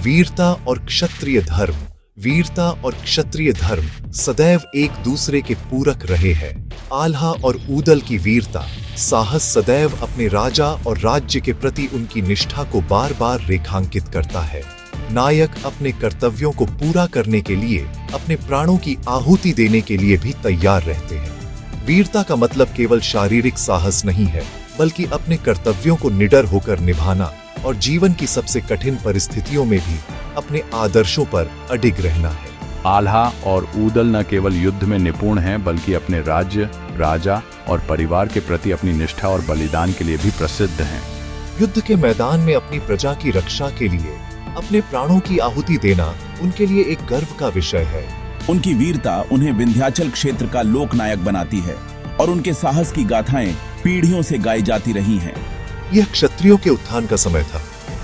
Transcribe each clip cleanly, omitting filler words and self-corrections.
वीरता और क्षत्रिय धर्म। वीरता और क्षत्रिय धर्म सदैव एक दूसरे के पूरक रहे हैं। आल्हा और ऊदल की वीरता, साहस सदैव अपने राजा और राज्य के प्रति उनकी निष्ठा को बार बार रेखांकित करता है। नायक अपने कर्तव्यों को पूरा करने के लिए अपने प्राणों की आहुति देने के लिए भी तैयार रहते हैं। वीरता का मतलब केवल शारीरिक साहस नहीं है, बल्कि अपने कर्तव्यों को निडर होकर निभाना और जीवन की सबसे कठिन परिस्थितियों में भी अपने आदर्शों पर अडिग रहना है। आल्हा और ऊदल न केवल युद्ध में निपुण हैं, बल्कि अपने राज्य, राजा और परिवार के प्रति अपनी निष्ठा और बलिदान के लिए भी प्रसिद्ध हैं। युद्ध के मैदान में अपनी प्रजा की रक्षा के लिए अपने प्राणों की आहुति देना उनके लिए एक गर्व का विषय है। उनकी वीरता उन्हें विंध्याचल क्षेत्र का लोकनायक बनाती है और उनके साहस की गाथाएं पीढ़ियों से गाई जाती रही हैं। यह क्षत्रियों के उत्थान का समय था,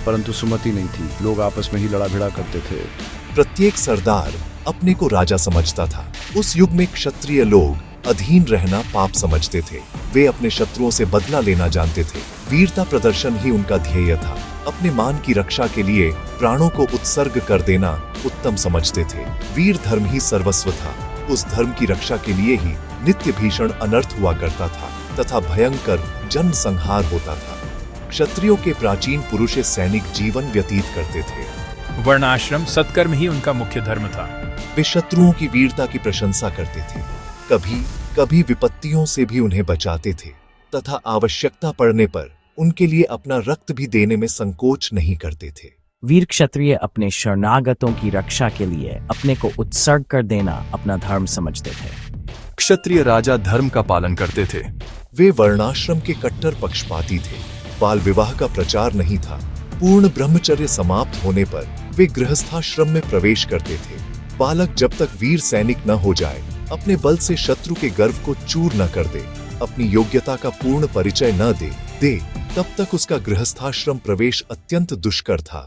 परंतु सुमति नहीं थी। लोग आपस में ही लड़ा भिड़ा करते थे। प्रत्येक सरदार अपने को राजा समझता था। उस युग में क्षत्रिय लोग अधीन रहना पाप समझते थे। वे अपने शत्रुओं से बदला लेना जानते थे। वीरता प्रदर्शन ही उनका ध्येय था। अपने मान की रक्षा के लिए प्राणों को उत्सर्ग कर देना उत्तम समझते थे। वीर धर्म ही सर्वस्व था। उस धर्म की रक्षा के लिए ही नित्य भीषण अनर्थ हुआ करता था तथा भयंकर जन संहार होता था। क्षत्रियों के प्राचीन पुरुष सैनिक जीवन व्यतीत करते थे। वर्णाश्रम सत्कर्म ही उनका मुख्य धर्म था। वे शत्रुओं की वीरता की प्रशंसा करते थे, कभी कभी विपत्तियों से भी उन्हें बचाते थे तथा आवश्यकता पड़ने पर उनके लिए अपना रक्त भी देने में संकोच नहीं करते थे। वीर क्षत्रिय अपने शरणागतों की रक्षा के लिए अपने को उत्सर्ग कर देना अपना धर्म समझते थे। क्षत्रिय राजा धर्म का पालन करते थे। वे वर्णाश्रम के कट्टर पक्षपाती थे। बाल विवाह का प्रचार नहीं था। पूर्ण ब्रह्मचर्य समाप्त होने पर वे गृहस्थाश्रम में प्रवेश करते थे। बालक जब तक वीर सैनिक न हो जाए, अपने बल से शत्रु के गर्व को चूर न कर दे, अपनी योग्यता का पूर्ण परिचय न दे, तब तक उसका गृहस्थाश्रम प्रवेश अत्यंत दुष्कर था।